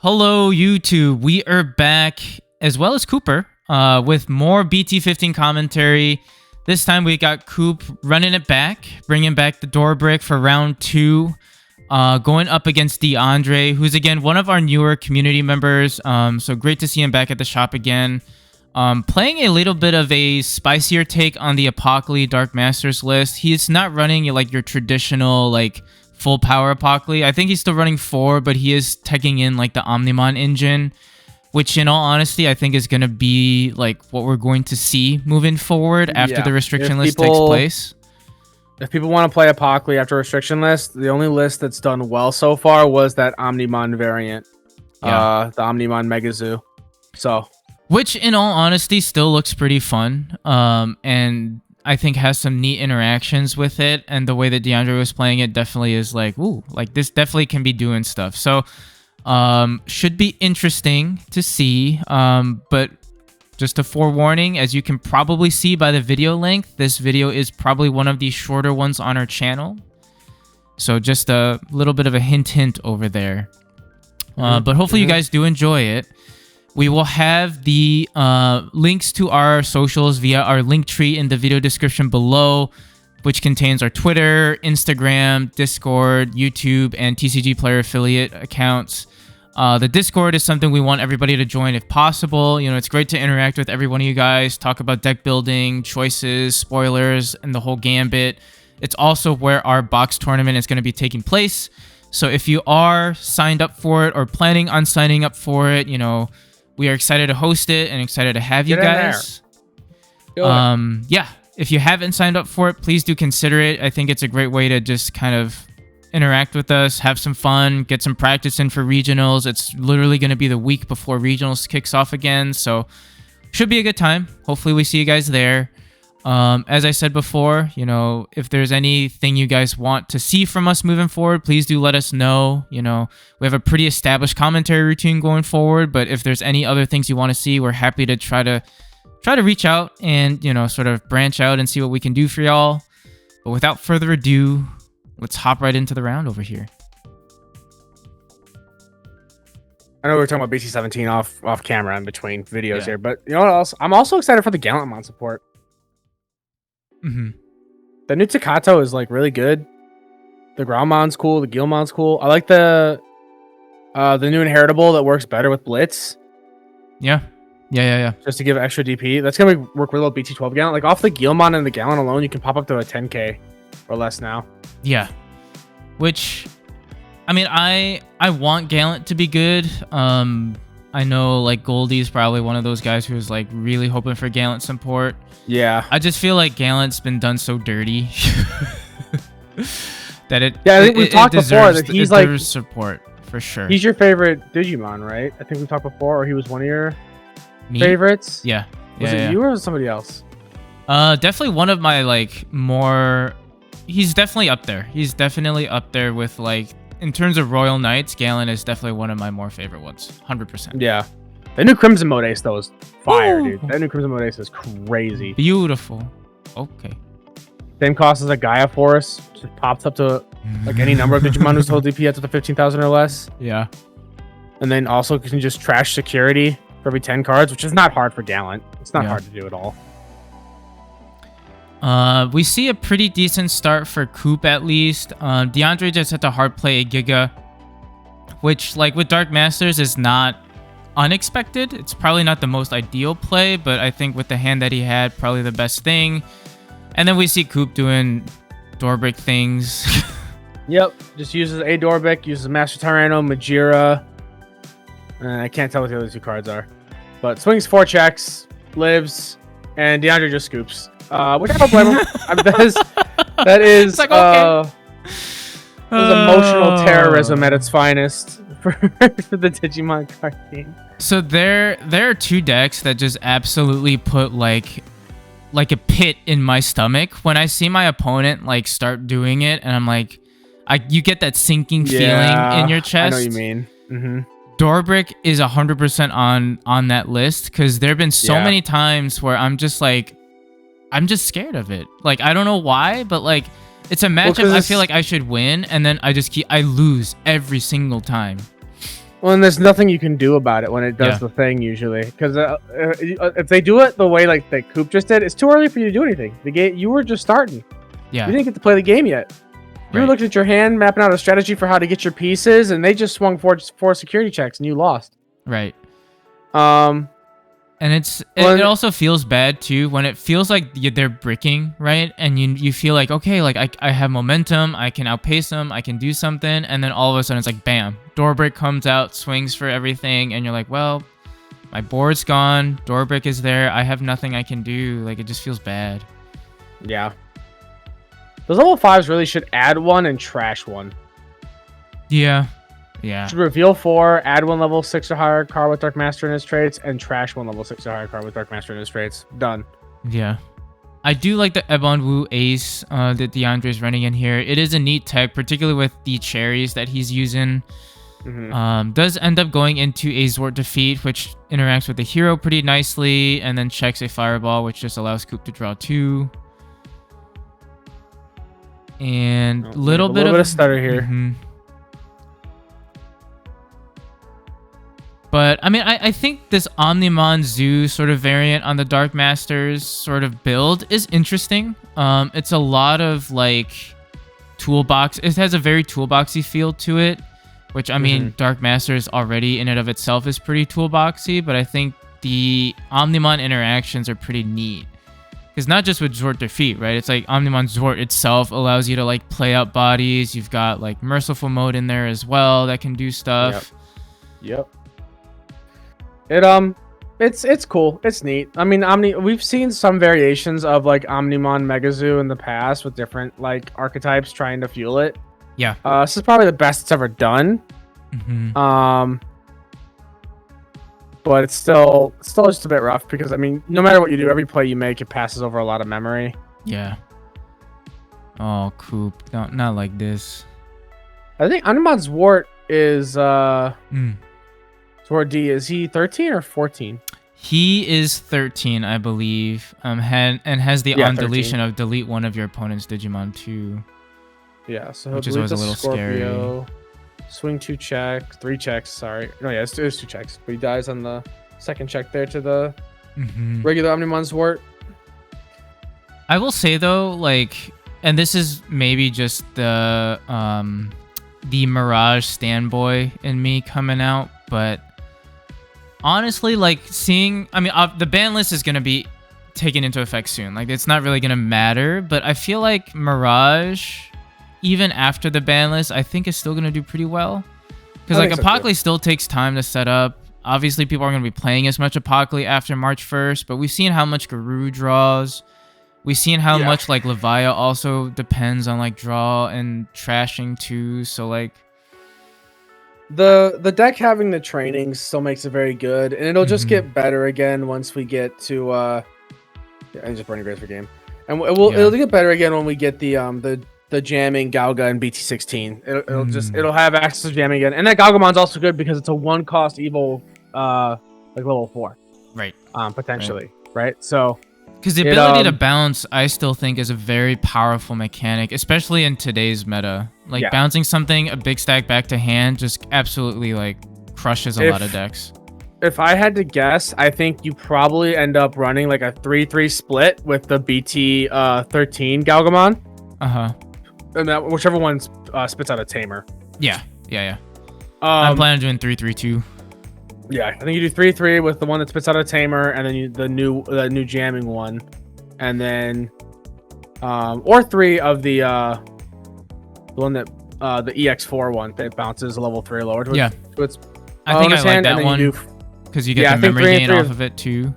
Hello, YouTube. We are back, as well as Cooper, with more BT-15 commentary. This time we got Coop running it back, bringing back the Dorbick for round 2, going up against Deandre, who's, again, one of our newer community members. So great to see him back at the shop again. Playing a little bit of a spicier take on the Apocalypse Dark Masters list. He's not running like your traditional, like, full power Apocalypse. I think he's still running 4, but he is teching in like the Omnimon engine, which in all honesty, I think is going to be like what we're going to see moving forward after the restriction list takes place. If people want to play Apocalypse after restriction list, the only list that's done well so far was that Omnimon variant, the Omnimon Mega Zoo. So, which in all honesty still looks pretty fun. And I think has some neat interactions with it, and the way that Deandre was playing it definitely is like, ooh, like this definitely can be doing stuff. So, should be interesting to see. But just a forewarning, as you can probably see by the video length, this video is probably one of the shorter ones on our channel. So just a little bit of a hint over there. But hopefully you guys do enjoy it. We will have the links to our socials via our link tree in the video description below, which contains our Twitter, Instagram, Discord, YouTube, and TCG Player affiliate accounts. The Discord is something we want everybody to join if possible. You know, it's great to interact with every one of you guys, talk about deck building, choices, spoilers, and the whole gambit. It's also where our box tournament is going to be taking place. So if you are signed up for it or planning on signing up for it, you know, we are excited to host it and excited to have you guys. Yeah, if you haven't signed up for it, please do consider it. I think it's a great way to just kind of interact with us, have some fun, get some practice in for regionals. It's literally going to be the week before regionals kicks off again, so should be a good time. Hopefully we see you guys there. As I said before, you know, if there's anything you guys want to see from us moving forward, please do let us know. You know, we have a pretty established commentary routine going forward, but if there's any other things you want to see, we're happy to try to reach out and, you know, sort of branch out and see what we can do for y'all. But without further ado, let's hop right into the round over here. I know we were talking about BT-17 off camera in between videos here, but you know what else? I'm also excited for the Gallantmon support. The new Takato is like really good. The Groundmon's cool. The Guilmon's cool. I like the new Inheritable that works better with Blitz. Yeah. Just to give extra DP. That's gonna work with a little BT-12 Gallant. Like off the Guilmon and the Gallant alone, you can pop up to a 10k or less now. Yeah. Which, I mean, I want Gallant to be good. I know like Goldie's probably one of those guys who's like really hoping for Gallant support. Yeah. I just feel like Gallant's been done so dirty that it. Yeah, I think we've talked before that he's like support for sure. He's your favorite Digimon, right? I think we talked before, or he was one of your favorites. Yeah. Was it you or was it somebody else? Definitely one of my like more. He's definitely up there. He's definitely up there with like in terms of Royal Knights. Gallant is definitely one of my more favorite ones. 100%. Yeah. The new Crimson Mode Ace though is fire, dude. That new Crimson Mode Ace is crazy. Beautiful. Okay. Same cost as a Gaia Force. Just pops up to like any number of Digimon who's hold DP up to 15,000 or less. Yeah. And then also you can just trash security for every 10 cards, which is not hard for Gallant. It's not hard to do at all. We see a pretty decent start for Coop at least. Deandre just had to hard play a Giga, which like with Dark Masters is not unexpected. It's probably not the most ideal play, but I think with the hand that he had, probably the best thing. And then we see Coop doing Dorbick things. Yep, just uses a Dorbick, uses Master Tyranno, Majira. I can't tell what the other 2 cards are. But swings 4 checks, lives, and Deandre just scoops. Which I don't blame him. I mean, that is like, okay. Emotional terrorism at its finest for the Digimon card game. So there are 2 decks that just absolutely put like a pit in my stomach when I see my opponent like start doing it, and I'm like, you get that sinking feeling in your chest. I know what you mean. Dorbick is 100% on that list because there have been so many times where I'm just like, I'm just scared of it. Like I don't know why, but like it's a matchup I feel like I should win, and then I lose every single time. Well, and there's nothing you can do about it when it does the thing usually, because if they do it the way like that Coop just did, it's too early for you to do anything. The game, you were just starting. Yeah. You didn't get to play the game yet. You were looking at your hand, mapping out a strategy for how to get your pieces, and they just swung four security checks, and you lost. Right. And it also feels bad too when it feels like they're bricking, right? And you feel like, okay, like I have momentum, I can outpace them, I can do something, and then all of a sudden it's like bam, Dorbick comes out, swings for everything, and you're like, well, my board's gone, Dorbick is there, I have nothing I can do. Like, it just feels bad. Yeah. Those level 5s really should add one and trash one. Yeah. Yeah. Should reveal 4, add 1 level 6 or higher card with Dark Master in his traits, and trash 1 level 6 or higher card with Dark Master in his traits. Done. Yeah. I do like the Ebon Wu Ace that Deandre is running in here. It is a neat tech, particularly with the cherries that he's using. Does end up going into a Zort defeat, which interacts with the hero pretty nicely, and then checks a fireball, which just allows Coop to draw 2. And a little bit of stutter here. But, I mean, I think this Omnimon Zoo sort of variant on the Dark Masters sort of build is interesting. It's a lot of, like, toolbox. It has a very toolboxy feel to it, which, I mean, Dark Masters already in and of itself is pretty toolboxy, but I think the Omnimon interactions are pretty neat. Because not just with Zort defeat, right? It's like Omnimon Zort itself allows you to, like, play up bodies. You've got, like, Merciful mode in there as well that can do stuff. Yep. It's cool. It's neat. I mean, we've seen some variations of like Omnimon Megazoo in the past with different like archetypes trying to fuel it. Yeah. This is probably the best it's ever done. But it's still just a bit rough because I mean, no matter what you do, every play you make, it passes over a lot of memory. Yeah. Oh, Coop, not like this. I think Omnimon's Wart is Sword D, is he 13 or 14? He is 13, I believe. And has the on deletion of delete one of your opponent's Digimon too. Yeah, so which is always a little Scorpio, scary. Swing 3 checks. Sorry, no, yeah, it's 2 checks. But he dies on the second check there to the regular Omnimon's Wart. I will say though, like, and this is maybe just the Mirage standboy in me coming out, but. Honestly, like seeing, I mean, the ban list is going to be taken into effect soon. Like, it's not really going to matter, but I feel like Mirage, even after the ban list, I think is still going to do pretty well. Because, like, Apocalypse still takes time to set up. Obviously, people aren't going to be playing as much Apocalypse after March 1st, but we've seen how much Guru draws. We've seen how much, like, Levia also depends on, like, draw and trashing too. So, like... The deck having the training still makes it very good, and it'll just get better again once we get to I'm just burning grades for game, and it'll get better again when we get the jamming Galga and BT-16. It'll have access to jamming again, and that Galgamon's also good because it's a 1-cost evil like level 4, right? Potentially, right? So. Because the ability to bounce, I still think, is a very powerful mechanic, especially in today's meta. Like, bouncing something, a big stack back to hand, just absolutely, like, crushes a lot of decks. If I had to guess, I think you probably end up running, like, a 3-3 split with the BT-13 Galgamon. And that whichever one spits out a Tamer. Yeah. I'm planning on doing 3-3-2. Yeah, I think you do 3-3 with the one that spits out a Tamer, and then the new jamming one, and then or 3 of the one that the EX4 one that bounces level 3 or lower. I think I like that one because you get the memory gain off of it too.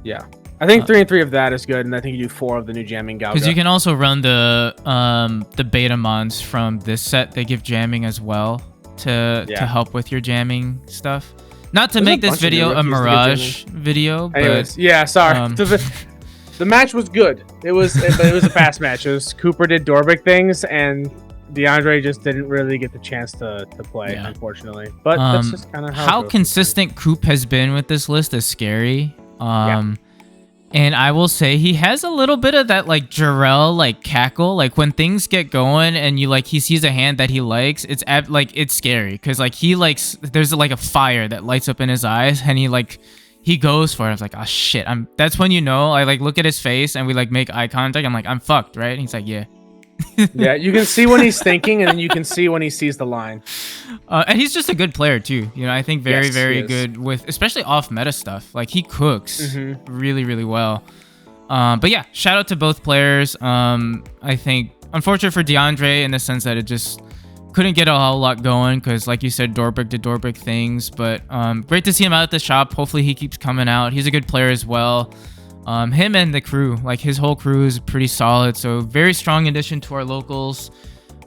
Yeah, I think 3 and 3 of that is good, and I think you do 4 of the new jamming Galga. Because you can also run the Betamons from this set. They give jamming as well to help with your jamming stuff. Not to make this video a Mirage video, but... Anyways, yeah, sorry. The match was good. It was a fast match. It was Cooper did Dorbick things, and Deandre just didn't really get the chance to play, unfortunately. But that's just kind of how consistent Coop has been with this list is scary. And I will say he has a little bit of that like Jarrell like cackle. Like when things get going and you like he sees a hand that he likes, like it's scary because like he likes there's like a fire that lights up in his eyes and he goes for it. I was like, oh shit. That's when you know. I like look at his face and we like make eye contact. I'm like, I'm fucked, right? And he's like, yeah. Yeah, you can see when he's thinking, and then you can see when he sees the line. And he's just a good player too. You know, I think very, Yes, very he is. good with, especially off meta stuff. Like he cooks really, really well. But yeah, shout out to both players. I think unfortunate for Deandre in the sense that it just couldn't get a whole lot going because, like you said, Dorbick did Dorbick things. But great to see him out at the shop. Hopefully he keeps coming out. He's a good player as well. Him and the crew, like his whole crew is pretty solid. So very strong addition to our locals.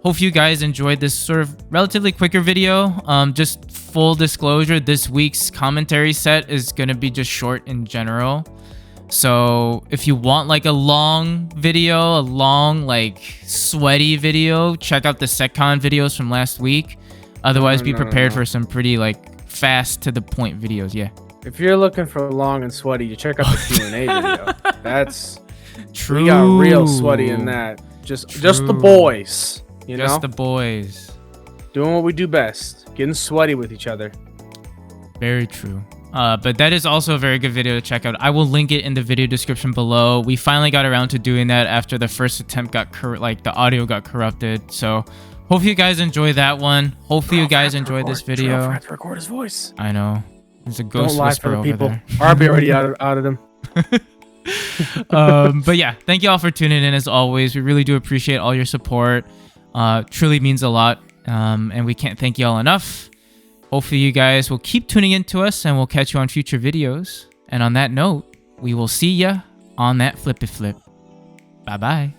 Hope you guys enjoyed this sort of relatively quicker video. Just full disclosure, this week's commentary set is going to be just short in general. So if you want like a long video, a long like sweaty video, check out the SecCon videos from last week. Otherwise, be prepared for some pretty like fast to the point videos. Yeah. If you're looking for long and sweaty, you check out the Q&A video. That's true. We got real sweaty in that. Just the boys, you know? Just the boys. Doing what we do best. Getting sweaty with each other. Very true. But that is also a very good video to check out. I will link it in the video description below. We finally got around to doing that after the first attempt got the audio got corrupted. So hope you guys enjoy that one. Hopefully you guys enjoyed this video. I have to record his voice. I know. There's a ghost Don't lie whisperer for the people. over RB already out of them. there. But yeah, thank you all for tuning in as always. We really do appreciate all your support. Truly means a lot. And we can't thank you all enough. Hopefully you guys will keep tuning in to us and we'll catch you on future videos. And on that note, we will see ya on that flippy flip. Bye-bye.